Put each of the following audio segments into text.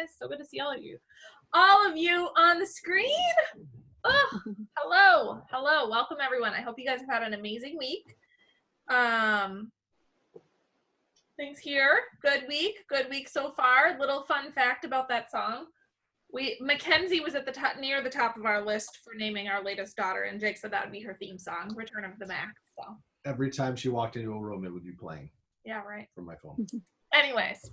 goodness. So good to see all of you. All of you on the screen. Oh, hello. Hello. Welcome, everyone. I hope you guys have had an amazing week. Things here. Good week. Good week so far. Little fun fact about that song. Mackenzie was at the top, near the top of our list for naming our latest daughter, and Jake said that would be her theme song, Return of the Mac. So every time she walked into a room, it would be playing. Yeah, right. From my phone. Anyways,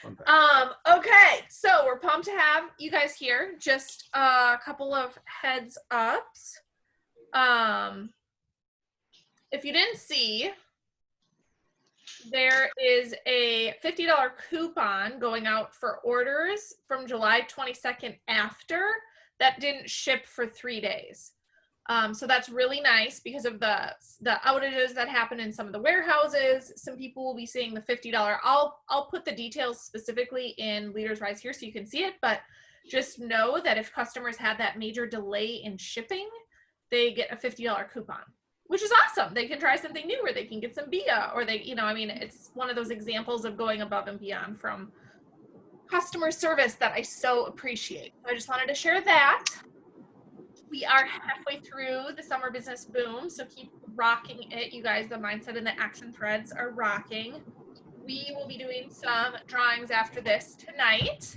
okay, so we're pumped to have you guys here. Just a couple of heads ups. If you didn't see, there is a $50 coupon going out for orders from July 22nd after that didn't ship for 3 days. So that's really nice because of the outages that happen in some of the warehouses. Some people will be seeing the $50. I'll put the details specifically in Leaders Rise here so you can see it, but just know that if customers had that major delay in shipping, they get a $50 coupon, which is awesome. They can try something new, or they can get some BIA, or they, I mean, it's one of those examples of going above and beyond from customer service that I so appreciate. I just wanted to share that. We are halfway through the summer business boom, so keep rocking it, you guys. The mindset and the action threads are rocking. We will be doing some drawings after this tonight.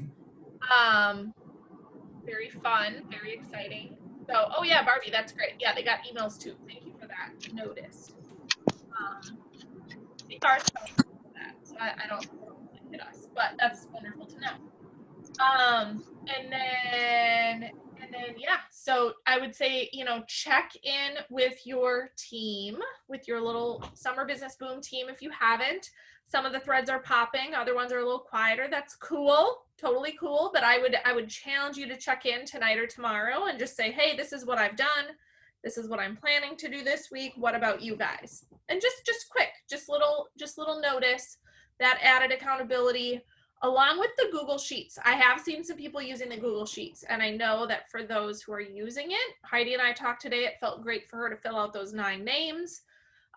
Very fun, very exciting. So, oh yeah, Barbie, that's great. Yeah, they got emails too. Thank you for that notice. I think ours for that, so I don't hit us, but that's wonderful to know. And then yeah, so I would say, check in with your team, with your little summer business boom team if you haven't. Some of the threads are popping, other ones are a little quieter. That's cool, totally cool, but I would challenge you to check in tonight or tomorrow and just say, hey, this is what I've done. This is what I'm planning to do this week. What about you guys? And just quick, just little notice, that added accountability. Along with the Google Sheets, I have seen some people using the Google Sheets, and I know that for those who are using it, Heidi and I talked today, it felt great for her to fill out those 9 names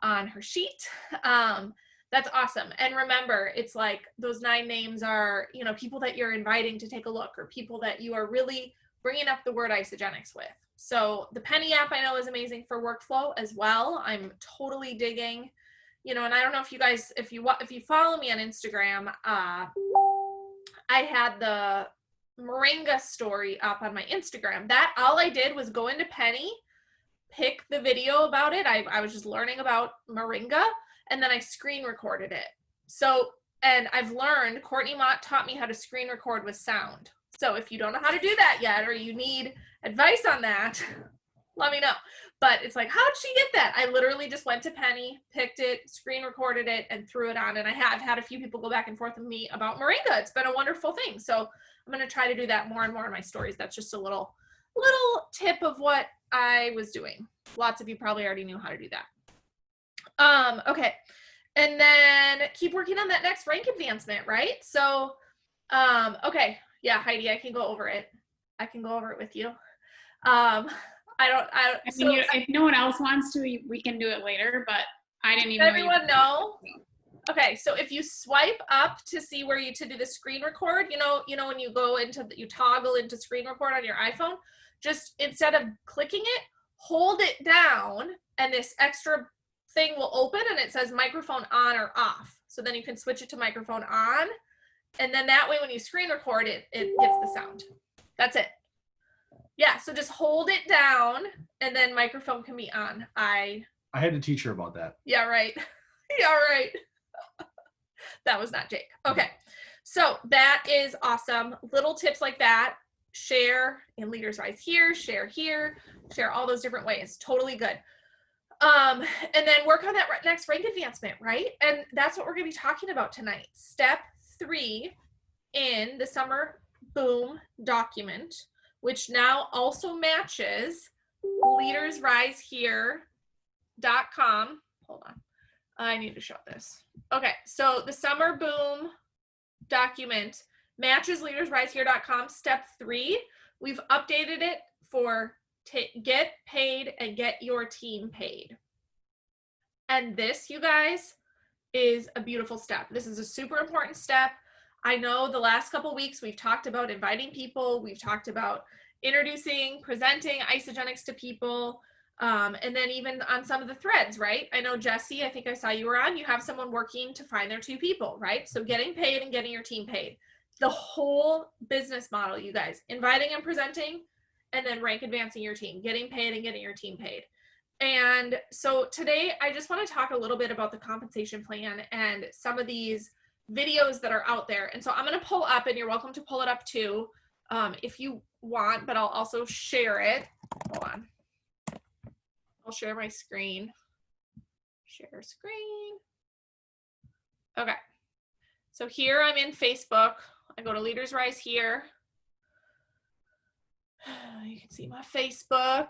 on her sheet. That's awesome. And remember, it's like those 9 names are, people that you're inviting to take a look, or people that you are really bringing up the word Isagenix with. So the Penny app I know is amazing for workflow as well. I'm totally digging, and I don't know if you guys, if you follow me on Instagram, I had the Moringa story up on my Instagram. That all I did was go into Penny, pick the video about it. I was just learning about Moringa, and then I screen recorded it. So, and I've learned, Courtney Mott taught me how to screen record with sound. So if you don't know how to do that yet, or you need advice on that, let me know. But it's like, how did she get that? I literally just went to Penny, picked it, screen recorded it, and threw it on. And I have had a few people go back and forth with me about Moringa. It's been a wonderful thing. So I'm going to try to do that more and more in my stories. That's just a little tip of what I was doing. Lots of you probably already knew how to do that. Okay. And then keep working on that next rank advancement, right? So, okay. Yeah, Heidi, I can go over it. I can go over it with you. If no one else wants to, we can do it later, but I didn't even know. Everyone know? Okay, so if you swipe up to see where to do the screen record, when you go into, you toggle into screen record on your iPhone, just instead of clicking it, hold it down, and this extra thing will open, and it says microphone on or off. So then you can switch it to microphone on, and then that way when you screen record it, it gets the sound. That's it. Yeah, so just hold it down, and then microphone can be on. I had to teach her about that. Yeah, right. Yeah, right. That was not Jake. Okay, so that is awesome. Little tips like that. Share in Leaders Rise here, share all those different ways. Totally good. And then work on that next rank advancement, right? And that's what we're going to be talking about tonight. Step 3 in the Summer Boom document, which now also matches leadersrisehere.com. Hold on. I need to show this. Okay, so the Summer Boom document matches leadersrisehere.com. Step 3, we've updated it for get paid and get your team paid. And this, you guys, is a beautiful step. This is a super important step. I know the last couple weeks we've talked about inviting people, we've talked about introducing, presenting Isagenix to people, and then even on some of the threads, right? I know Jesse, I think I saw you were on, you have someone working to find their 2 people, right? So getting paid and getting your team paid. The whole business model, you guys, inviting and presenting, and then rank advancing your team, getting paid and getting your team paid. And so today I just want to talk a little bit about the compensation plan and some of these videos that are out there. And so I'm going to pull up, and you're welcome to pull it up too, if you want, but I'll also share it. Hold on. I'll share my screen. Share screen. Okay. So here I'm in Facebook. I go to Leaders Rise here. You can see my Facebook.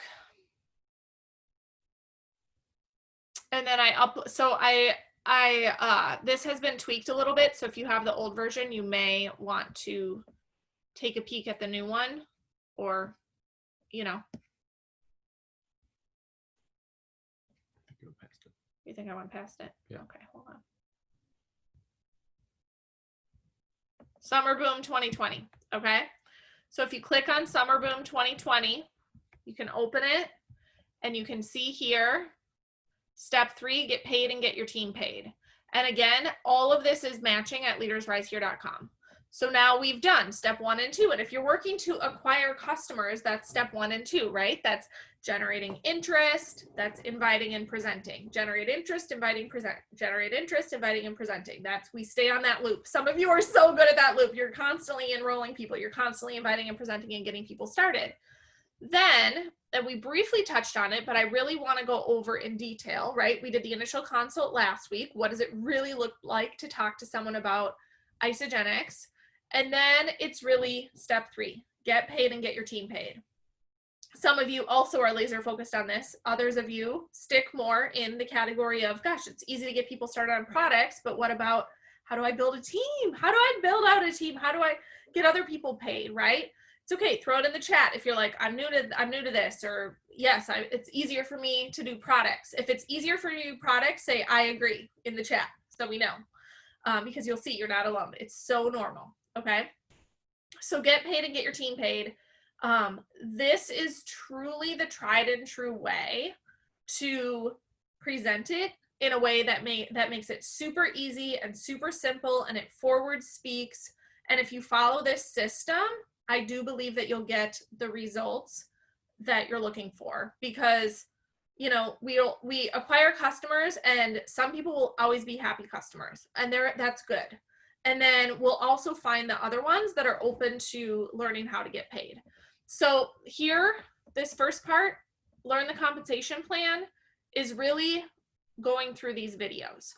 And then this has been tweaked a little bit. So if you have the old version, you may want to take a peek at the new one, or, you know. Go past it. You think I went past it? Yeah. Okay, hold on. Summer Boom 2020. Okay. So if you click on Summer Boom 2020, you can open it and you can see here, step 3, get paid and get your team paid. And again, all of this is matching at leadersrisehere.com. So now we've done step 1 and 2. And if you're working to acquire customers, that's step 1 and 2, right? That's generating interest, that's inviting and presenting. Generate interest, inviting, present. Generate interest, inviting and presenting. We stay on that loop. Some of you are so good at that loop. You're constantly enrolling people. You're constantly inviting and presenting and getting people started. Then, and we briefly touched on it, but I really want to go over in detail, right? We did the initial consult last week. What does it really look like to talk to someone about Isagenix? And then it's really step 3, get paid and get your team paid. Some of you also are laser focused on this. Others of you stick more in the category of, gosh, it's easy to get people started on products, but what about, how do I build a team? How do I build out a team? How do I get other people paid, right? It's okay, throw it in the chat if you're like, I'm new to this, or yes, it's easier for me to do products. If it's easier for you to do products, say I agree in the chat so we know, because you'll see you're not alone. It's so normal. Okay, so get paid and get your team paid. This is truly the tried and true way to present it in a way that makes it super easy and super simple, and it forward speaks. And if you follow this system, I do believe that you'll get the results that you're looking for, because you know, we acquire customers, and some people will always be happy customers, and that's good. And then we'll also find the other ones that are open to learning how to get paid. So here, this first part, learn the compensation plan, is really going through these videos.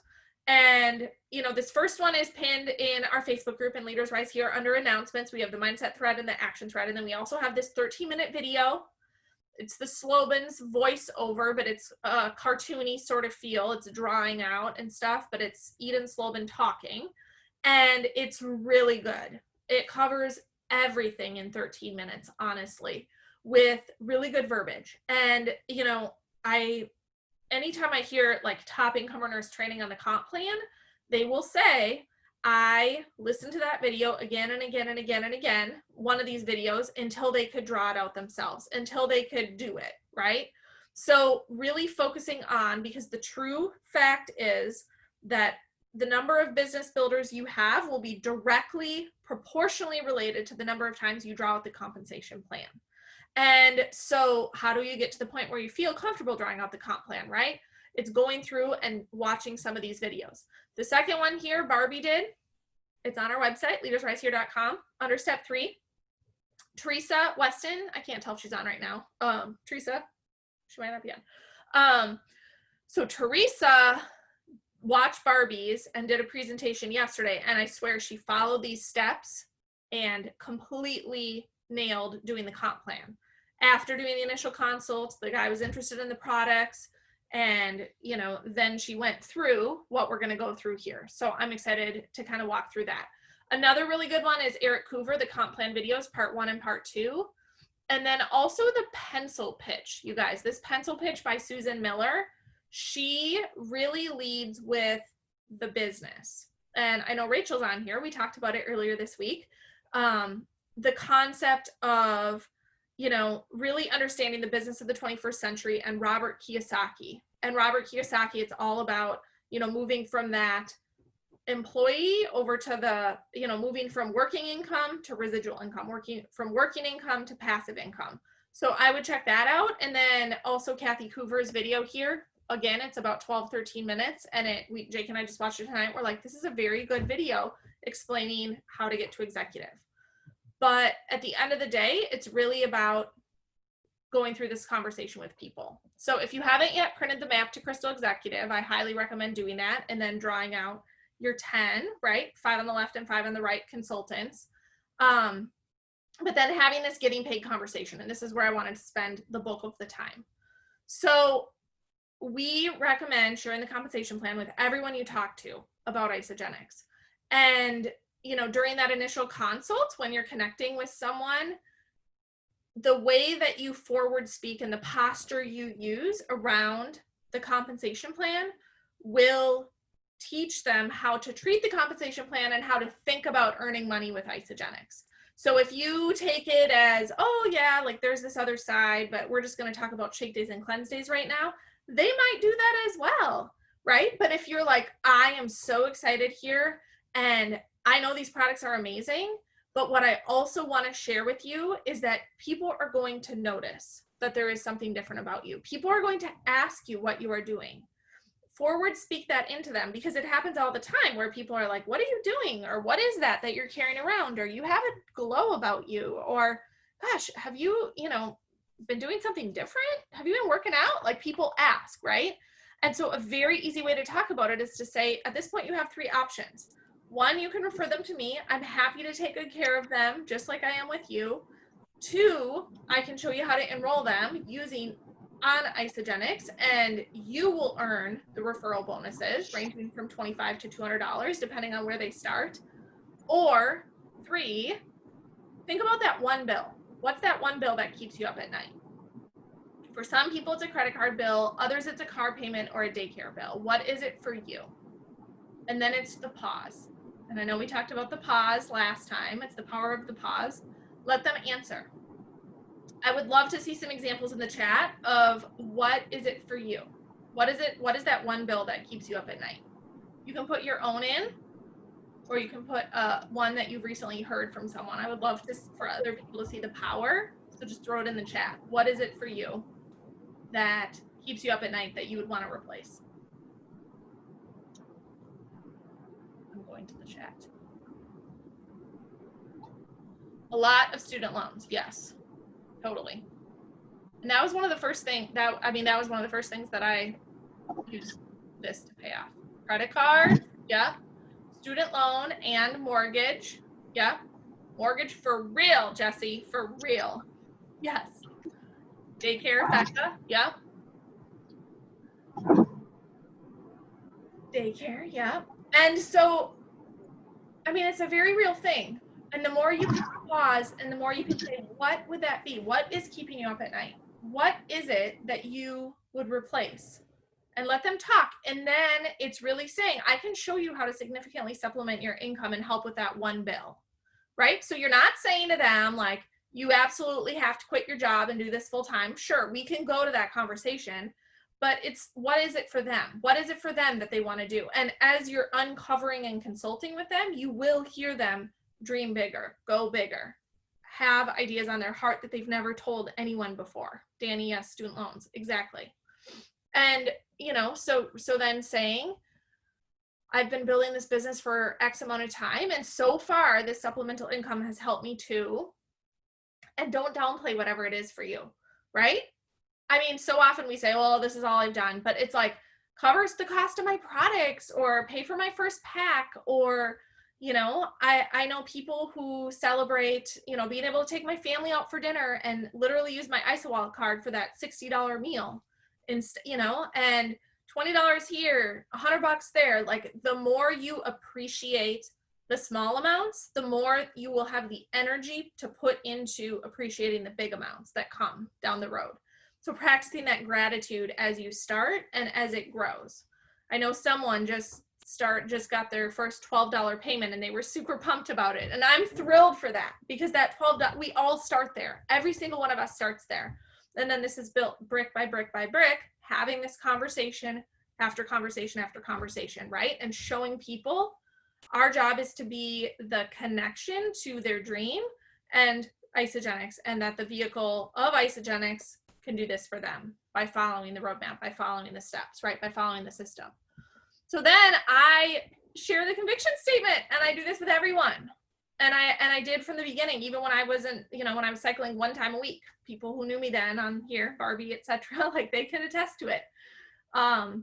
And, you know, this first one is pinned in our Facebook group in Leaders Rise here under announcements. We have the mindset thread and the action thread. And then we also have this 13-minute video. It's the Slobin's voiceover, but it's a cartoony sort of feel. It's drawing out and stuff, but it's Eden Slobin talking. And it's really good. It covers everything in 13 minutes, honestly, with really good verbiage. And, you know, anytime I hear like top income earners training on the comp plan, they will say, I listened to that video again and again and again and again, one of these videos, until they could draw it out themselves, until they could do it, right? So really focusing on, because the true fact is that the number of business builders you have will be directly proportionally related to the number of times you draw out the compensation plan. And so how do you get to the point where you feel comfortable drawing out the comp plan, right? It's going through and watching some of these videos. The second one here, Barbie did. It's on our website, leadersrisehere.com, under step 3. Teresa Weston, I can't tell if she's on right now. Teresa, she might not be on. So Teresa watched Barbie's and did a presentation yesterday, and I swear she followed these steps and completely nailed doing the comp plan. After doing the initial consult, the guy was interested in the products, and you know, then she went through what we're going to go through here. So I'm excited to kind of walk through that. Another really good one is Eric Coover, the comp plan videos, part 1 and part 2. And then also the pencil pitch, you guys, this pencil pitch by Susan Miller, she really leads with the business. and I know Rachel's on here, we talked about it earlier this week, the concept of, you know, really understanding the business of the 21st century and Robert Kiyosaki. And Robert Kiyosaki, it's all about, you know, moving from that employee over to the, you know, moving from working income to residual income, working from working income to passive income. So I would check that out. And then also Kathy Hoover's video here. Again, it's about 12, 13 minutes. And Jake and I just watched it tonight. We're like, this is a very good video explaining how to get to executive. But at the end of the day, it's really about going through this conversation with people. So if you haven't yet printed the map to Crystal Executive, I highly recommend doing that and then drawing out your 10, right? 5 on the left and 5 on the right consultants. But then having this getting paid conversation, and this is where I wanted to spend the bulk of the time. So we recommend sharing the compensation plan with everyone you talk to about Isagenix. And, you know, during that initial consult, when you're connecting with someone, the way that you forward speak and the posture you use around the compensation plan will teach them how to treat the compensation plan and how to think about earning money with Isagenix. So if you take it as, oh yeah, like there's this other side, but we're just going to talk about shake days and cleanse days right now, they might do that as well, right? But if you're like, I am so excited here and I know these products are amazing, but what I also want to share with you is that people are going to notice that there is something different about you. People are going to ask you what you are doing. Forward speak that into them, because it happens all the time where people are like, what are you doing? Or what is that you're carrying around? Or you have a glow about you? Or gosh, have you, you know, been doing something different? Have you been working out? Like people ask, right? And so a very easy way to talk about it is to say, at this point, you have 3 options. 1, you can refer them to me. I'm happy to take good care of them, just like I am with you. 2, I can show you how to enroll them using on Isagenix, and you will earn the referral bonuses ranging from $25 to $200, depending on where they start. Or 3, think about that one bill. What's that one bill that keeps you up at night? For some people, it's a credit card bill. Others, it's a car payment or a daycare bill. What is it for you? And then it's the pause. And I know we talked about the pause last time. It's the power of the pause. Let them answer. I would love to see some examples in the chat of what is it for you? What is it? What is that one bill that keeps you up at night? You can put your own in, or you can put one that you've recently heard from someone. I would love for other people to see the power. So just throw it in the chat. What is it for you that keeps you up at night that you would want to replace? I'm going to the chat. A lot of student loans, yes. Totally. And that was one of the first things that was one of the first things that I used this to pay off. Credit card, yeah. Student loan and mortgage, yeah. Mortgage for real, Jesse, for real. Yes. Daycare, Becca, yeah. Daycare, yeah. And so, I mean, it's a very real thing. And the more you can pause and the more you can say, what would that be? What is keeping you up at night? What is it that you would replace? And let them talk. And then it's really saying, I can show you how to significantly supplement your income and help with that one bill, right? So you're not saying to them, like, you absolutely have to quit your job and do this full time. Sure, we can go to that conversation, but it's what is it for them? What is it for them that they want to do? And as you're uncovering and consulting with them, you will hear them dream bigger, go bigger, have ideas on their heart that they've never told anyone before. Danny, yes, student loans, exactly. And, you know, so then saying, I've been building this business for X amount of time, and so far this supplemental income has helped me too. And don't downplay whatever it is for you, right? I mean, so often we say, well, this is all I've done, but it's like covers the cost of my products or pay for my first pack, or, you know, I know people who celebrate, you know, being able to take my family out for dinner and literally use my IsaWallet card for that $60 meal, you know, and $20 here, $100 there. Like the more you appreciate the small amounts, the more you will have the energy to put into appreciating the big amounts that come down the road. So practicing that gratitude as you start and as it grows. I know someone just just got their first $12 payment, and they were super pumped about it. And I'm thrilled for that, because that $12, we all start there. Every single one of us starts there. And then this is built brick by brick by brick, having this conversation after conversation after conversation, right? And showing people our job is to be the connection to their dream and Isagenix, and that the vehicle of Isagenix can do this for them by following the roadmap, by following the steps, right? By following the system. So then I share the conviction statement, and I do this with everyone. And I did from the beginning, even when I wasn't, when I was cycling 1 time a week. People who knew me then on here, Barbie, etc., like they can attest to it. I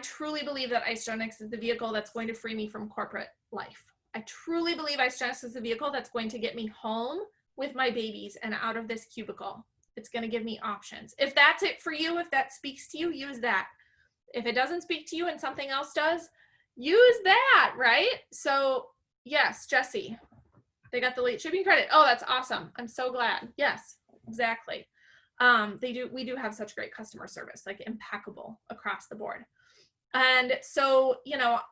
truly believe that Isagenix is the vehicle that's going to free me from corporate life. I truly believe Isagenix is the vehicle that's going to get me home with my babies and out of this cubicle. It's going to give me options. If that's it for you, if that speaks to you, use that. If it doesn't speak to you and something else does, use that, right? So yes, Jesse, they got the late shipping credit. Oh, that's awesome. I'm so glad. Yes, exactly. We do have such great customer service, like impeccable across the board. And so,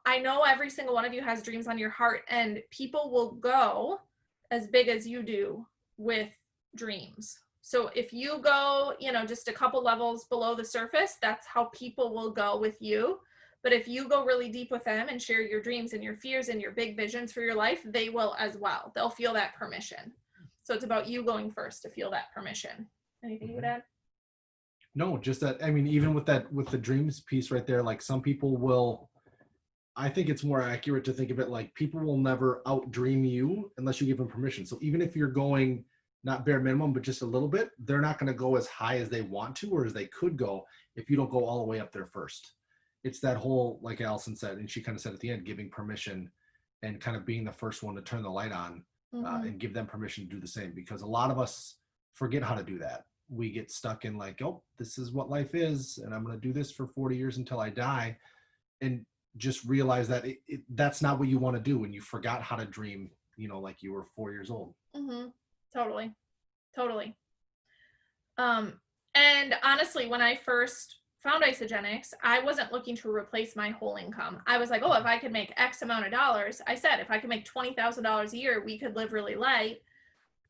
I know every single one of you has dreams on your heart, and people will go as big as you do with dreams. So if you go, just a couple levels below the surface, that's how people will go with you. But if you go really deep with them and share your dreams and your fears and your big visions for your life, they will as well. They'll feel that permission. So it's about you going first to feel that permission. Anything you would add? No, just that, even with the dreams piece right there, like some people will, I think it's more accurate to think of it like people will never out-dream you unless you give them permission. So even if you're going not bare minimum, but just a little bit, they're not going to go as high as they want to or as they could go if you don't go all the way up there first. It's that whole, like Allison said, and she kind of said at the end, giving permission and kind of being the first one to turn the light on and give them permission to do the same, because a lot of us forget how to do that. We get stuck in like, oh, this is what life is, and I'm going to do this for 40 years until I die, and just realize that that's not what you want to do, and you forgot how to dream, like you were 4 years old. Totally. And honestly, when I first found Isagenix, I wasn't looking to replace my whole income. I was like, oh, if I could make X amount of dollars, I said, if I could make $20,000 a year, we could live really light.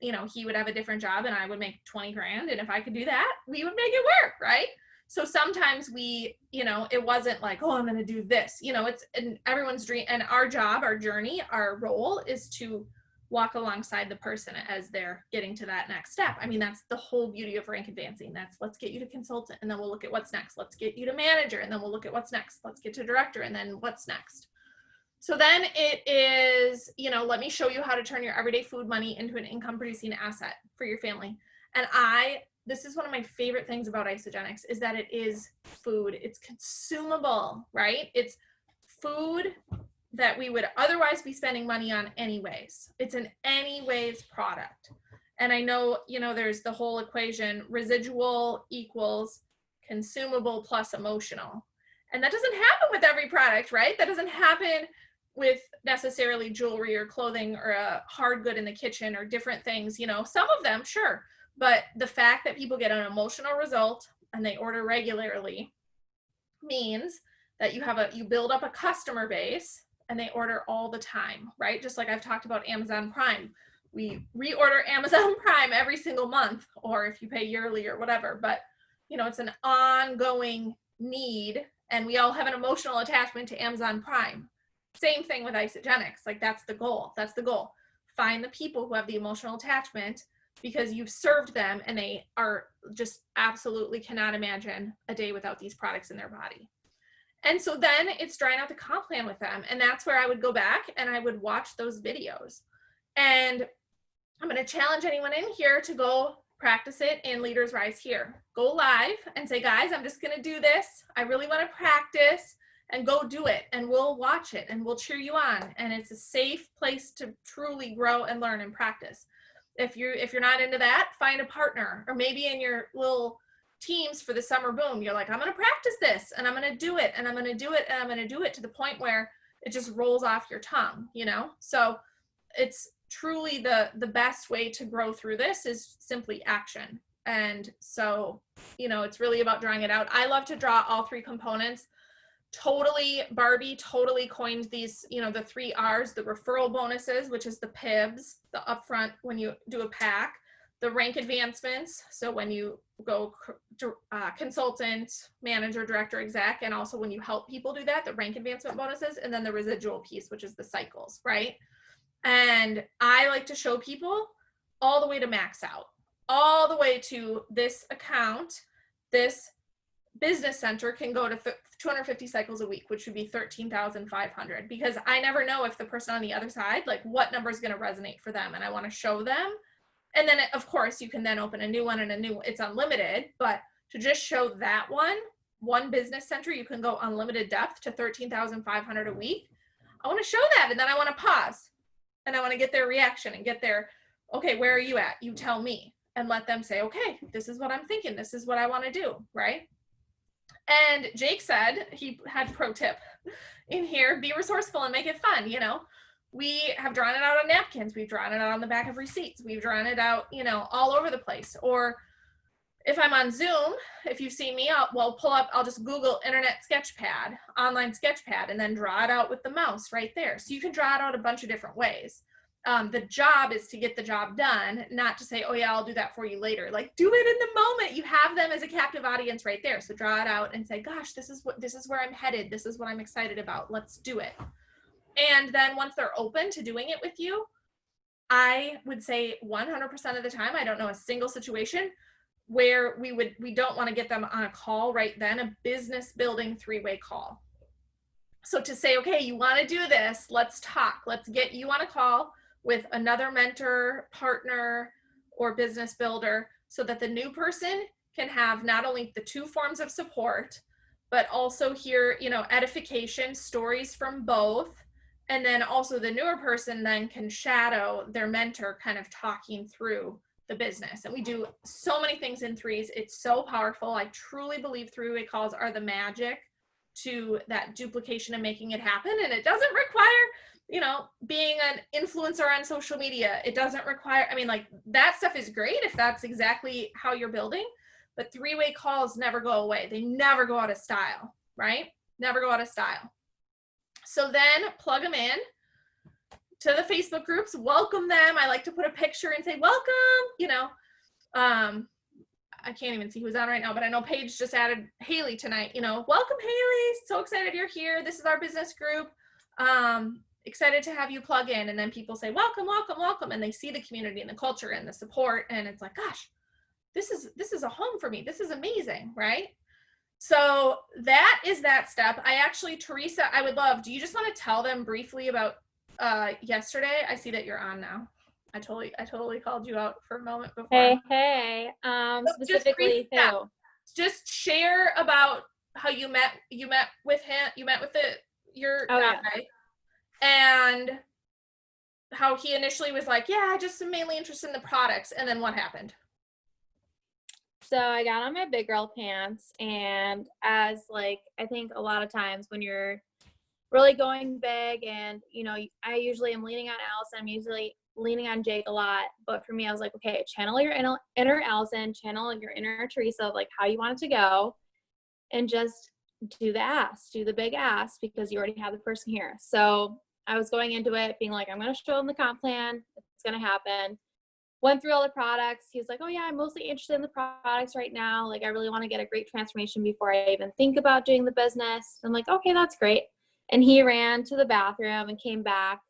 He would have a different job and I would make 20 grand. And if I could do that, we would make it work, right? So sometimes we, it wasn't like, oh, I'm going to do this. It's in everyone's dream, and our job, our journey, our role is to walk alongside the person as they're getting to that next step. That's the whole beauty of rank advancing. That's, let's get you to consultant, and then we'll look at what's next. Let's get you to manager, and then we'll look at what's next. Let's get to director, and then what's next. So then it is, let me show you how to turn your everyday food money into an income producing asset for your family. And this is one of my favorite things about Isagenix, is that it is food. It's consumable, right? It's food that we would otherwise be spending money on anyways. It's an anyways product. And I know, there's the whole equation, residual equals consumable plus emotional. And that doesn't happen with every product, right? That doesn't happen with necessarily jewelry or clothing or a hard good in the kitchen or different things, some of them, sure. But the fact that people get an emotional result and they order regularly means that you build up a customer base and they order all the time, right? Just like I've talked about Amazon Prime. We reorder Amazon Prime every single month, or if you pay yearly or whatever, but it's an ongoing need, and we all have an emotional attachment to Amazon Prime. Same thing with Isagenix. Like that's the goal. Find the people who have the emotional attachment because you've served them and they are just absolutely cannot imagine a day without these products in their body. And so then it's drawing out the comp plan with them. And that's where I would go back and I would watch those videos. And I'm going to challenge anyone in here to go practice it in Leaders Rise here. Go live and say, guys, I'm just going to do this. I really want to practice, and go do it. And we'll watch it and we'll cheer you on. And it's a safe place to truly grow and learn and practice. If you're not into that, find a partner, or maybe in your little teams for the summer boom, you're like, I'm going to practice this and I'm going to do it and I'm going to do it and I'm going to do it to the point where it just rolls off your tongue, So it's truly the best way to grow through this is simply action. And so, it's really about drawing it out. I love to draw all three components Barbie totally coined these, you know, the 3 R's, the referral bonuses, which is the PIBs, the upfront when you do a pack, the rank advancements, so when you go consultant, manager, director, exec, and also when you help people do that, the rank advancement bonuses, and then the residual piece, which is the cycles, right? And I like to show people all the way to max out, all the way to this account, this business center can go to 250 cycles a week, which would be 13,500, because I never know if the person on the other side, like what number is going to resonate for them. And I want to show them. And then of course you can then open a new one and it's unlimited, but to just show that one business center, you can go unlimited depth to 13,500 a week. I want to show that. And then I want to pause and I want to get their reaction and get their, okay, where are you at? You tell me, and let them say, okay, this is what I'm thinking. This is what I want to do. Right. And Jake said, he had pro tip in here, be resourceful and make it fun. You know, we have drawn it out on napkins. We've drawn it out on the back of receipts. We've drawn it out, you know, all over the place. Or if I'm on Zoom, if you see me, I'll just Google internet sketchpad, online sketchpad, and then draw it out with the mouse right there. So you can draw it out a bunch of different ways. The job is to get the job done, not to say, oh yeah, I'll do that for you later. Like, do it in the moment. You have them as a captive audience right there. So draw it out and say, gosh, this is where I'm headed. This is what I'm excited about. Let's do it. And then once they're open to doing it with you, I would say 100% of the time, I don't know a single situation where we don't want to get them on a call right then, a business building 3-way call. So to say, okay, you want to do this, let's talk. Let's get you on a call with another mentor, partner, or business builder, so that the new person can have not only the 2 forms of support, but also hear, you know, edification, stories from both. And then also the newer person then can shadow their mentor kind of talking through the business. And we do so many things in 3s. It's so powerful. I truly believe 3-way calls are the magic to that duplication and making it happen. And it doesn't require, you know, being an influencer on social media. It doesn't require, I mean, like, that stuff is great if that's exactly how you're building, but 3-way calls never go away. They never go out of style, right? Never go out of style. So then plug them in to the Facebook groups, welcome them. I like to put a picture and say, welcome, you know. I can't even see who's on right now, but I know Paige just added Haley tonight, you know, welcome Haley. So excited you're here. This is our business group. Excited to have you plug in. And then people say, welcome, welcome, welcome. And they see the community and the culture and the support. And it's like, gosh, this is a home for me. This is amazing. Right. So that is that step. I actually, Teresa, I would love, do you just want to tell them briefly about yesterday? I see that you're on now. I totally called you out for a moment before. Hey. Specifically who? Just share about how you met with him, your guy, and how he initially was like, yeah, I just am mainly interested in the products, and then what happened? So I got on my big girl pants, and as like, I think a lot of times when you're really going big, and you know, I usually am leaning on Allison, I'm usually leaning on Jake a lot, but for me, I was like, okay, channel your inner Allison, channel your inner Teresa of like how you want it to go, and just do the ask, do the big ask, because you already have the person here. So I was going into it being like, I'm going to show them the comp plan. It's going to happen. Went through all the products. He was like, oh yeah, I'm mostly interested in the products right now. Like, I really want to get a great transformation before I even think about doing the business. I'm like, okay, that's great. And he ran to the bathroom and came back.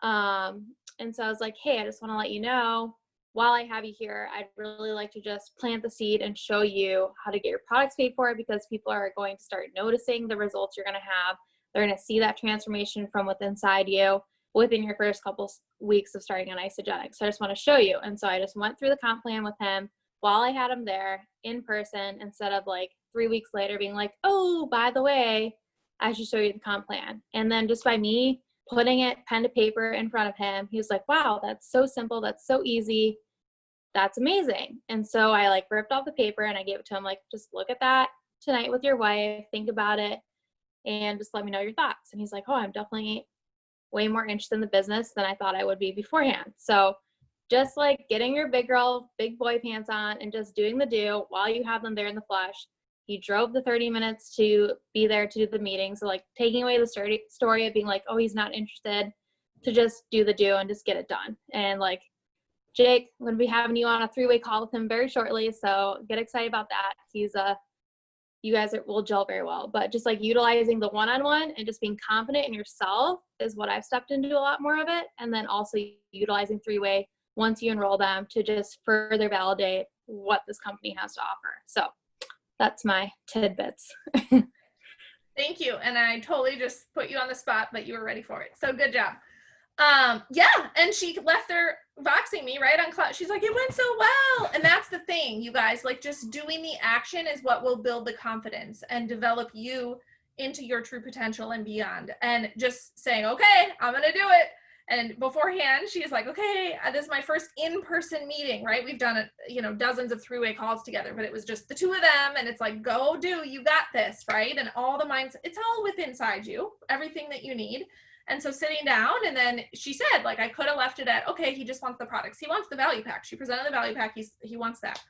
And so I was like, hey, I just want to let you know, while I have you here, I'd really like to just plant the seed and show you how to get your products paid for, because people are going to start noticing the results you're going to have. They're going to see that transformation from within inside you within your first couple weeks of starting on Isagenix. So I just want to show you. And so I just went through the comp plan with him while I had him there in person, instead of like 3 weeks later being like, oh, by the way, I should show you the comp plan. And then just by me putting it pen to paper in front of him, he was like, wow, that's so simple. That's so easy. That's amazing. And so I like ripped off the paper and I gave it to him, like, just look at that tonight with your wife, think about it, and just let me know your thoughts. And he's like, oh, I'm definitely way more interested in the business than I thought I would be beforehand. So just like getting your big girl, big boy pants on and just doing the do while you have them there in the flesh. He drove the 30 minutes to be there to do the meeting. So like taking away the story of being like, oh, he's not interested, to just do the do and just get it done. And like, Jake, I'm going to be having you on a 3-way call with him very shortly. So get excited about that. You guys will gel very well, but just like utilizing the one-on-one and just being confident in yourself is what I've stepped into a lot more of it. And then also utilizing 3-way once you enroll them to just further validate what this company has to offer. So that's my tidbits. Thank you. And I totally just put you on the spot, but you were ready for it. So good job. Yeah. And she left there voxing me right on cloud. She's like, it went so well. And that's the thing, you guys, like just doing the action is what will build the confidence and develop you into your true potential and beyond. And just saying, okay, I'm going to do it. And beforehand, she's like, okay, this is my first in-person meeting, right? We've done, dozens of 3-way calls together, but it was just the two of them. And it's like, go do, you got this, right? And all the minds, it's all within inside you, everything that you need. And so sitting down, and then she said, like, I could have left it at, okay, he just wants the products. He wants the value pack. She presented the value pack. He wants that.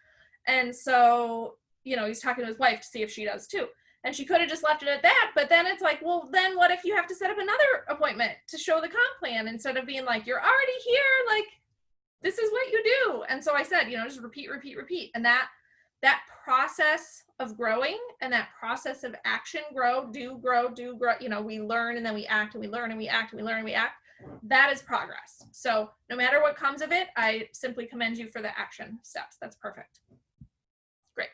And so, he's talking to his wife to see if she does too. And she could have just left it at that, but then it's like, well, then what if you have to set up another appointment to show the comp plan instead of being like, you're already here, like, this is what you do. And so I said, just repeat. And that process of growing and that process of action, grow, do, we learn and then we act and we learn and we act and we learn and we act. That is progress. So no matter what comes of it, I simply commend you for the action steps. That's perfect. Great.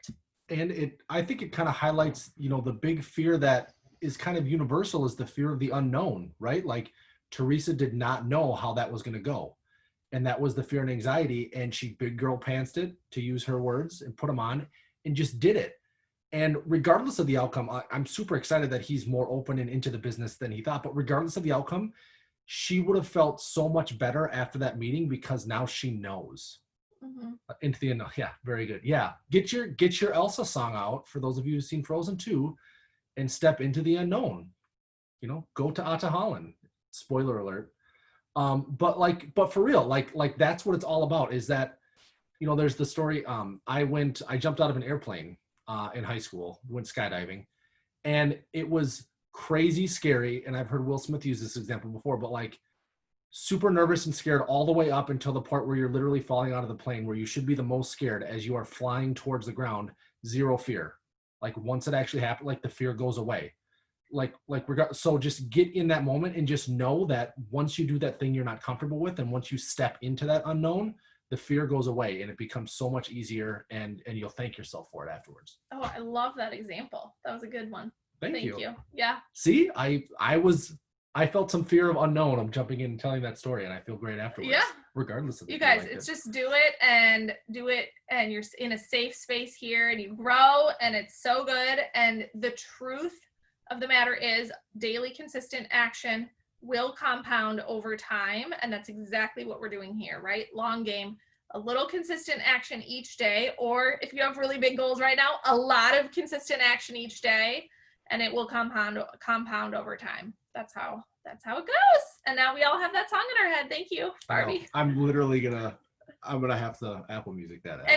And I think it kind of highlights, the big fear that is kind of universal is the fear of the unknown, right? Like Teresa did not know how that was going to go. And that was the fear and anxiety. And she big girl pantsed it, to use her words, and put them on and just did it. And regardless of the outcome, I'm super excited that he's more open and into the business than he thought. But regardless of the outcome, she would have felt so much better after that meeting because now she knows. Mm-hmm. Into the end. Yeah, very good. Yeah, get your Elsa song out for those of you who've seen Frozen 2 and step into the unknown. Go to Atta Holland. Spoiler alert. But for real, like that's what it's all about. Is that there's the story. I jumped out of an airplane in high school, went skydiving, and it was crazy scary. And I've heard Will Smith use this example before, but like super nervous and scared all the way up until the part where you're literally falling out of the plane, where you should be the most scared as you are flying towards the ground. Zero fear. Like once it actually happened, like the fear goes away. So just get in that moment and just know that once you do that thing you're not comfortable with, and once you step into that unknown, the fear goes away and it becomes so much easier, and you'll thank yourself for it afterwards. Oh, I love that example. That was a good one. Thank you. Yeah. See, I felt some fear of unknown. I'm jumping in and telling that story, and I feel great afterwards. Yeah. Regardless of you guys, it's just do it, and you're in a safe space here, and you grow, and it's so good. And the truth of the matter is, daily consistent action will compound over time, and that's exactly what we're doing here, right? Long game, a little consistent action each day, or if you have really big goals right now, a lot of consistent action each day, and it will compound over time. That's how it goes. And now we all have that song in our head. Thank you, Barbie. I'm literally I'm gonna have to Apple Music that.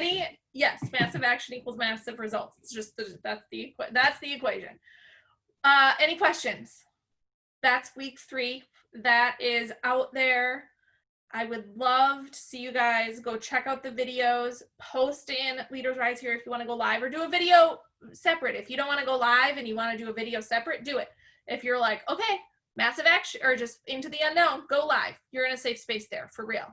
Yes, massive action equals massive results. It's just that's the equation. Any questions? That's week 3. That is out there. I would love to see you guys go check out the videos. Post in Leaders Rise here if you want to go live, or do a video separate. If you don't want to go live and you want to do a video separate, do it. If you're like, okay, massive action or just into the unknown, go live. You're in a safe space there, for real.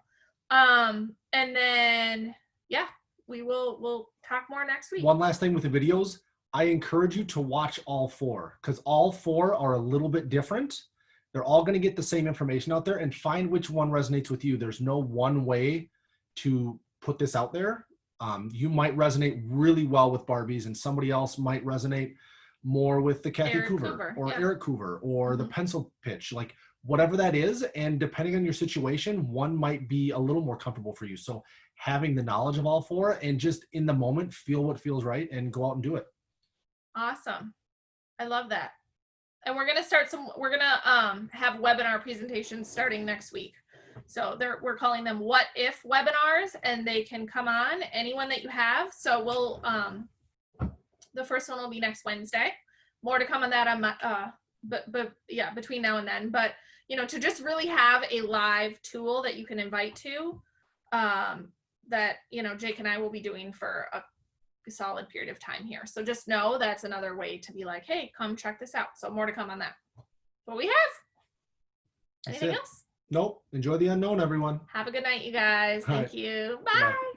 And then, yeah, we'll talk more next week. One last thing with the videos, I encourage you to watch all 4, because all 4 are a little bit different. They're all going to get the same information out there, and find which one resonates with you. There's no one way to put this out there. You might resonate really well with Barbies, and somebody else might resonate more with the Kathy Coover or Eric Coover or the pencil pitch, like whatever that is. And depending on your situation, one might be a little more comfortable for you. So having the knowledge of all 4 and just in the moment, feel what feels right and go out and do it. Awesome. I love that. And we're going to have webinar presentations starting next week. So we're calling them What If webinars, and they can come on, anyone that you have. So The first one will be next Wednesday. More to come on that on my, but yeah, between now and then. But to just really have a live tool that you can invite to, that Jake and I will be doing for a solid period of time here. So just know that's another way to be like, hey, come check this out. So more to come on that. What we have. That's Anything it. else? Nope. Enjoy the unknown, everyone. Have a good night, you guys. All Thank right. you. Bye. Bye.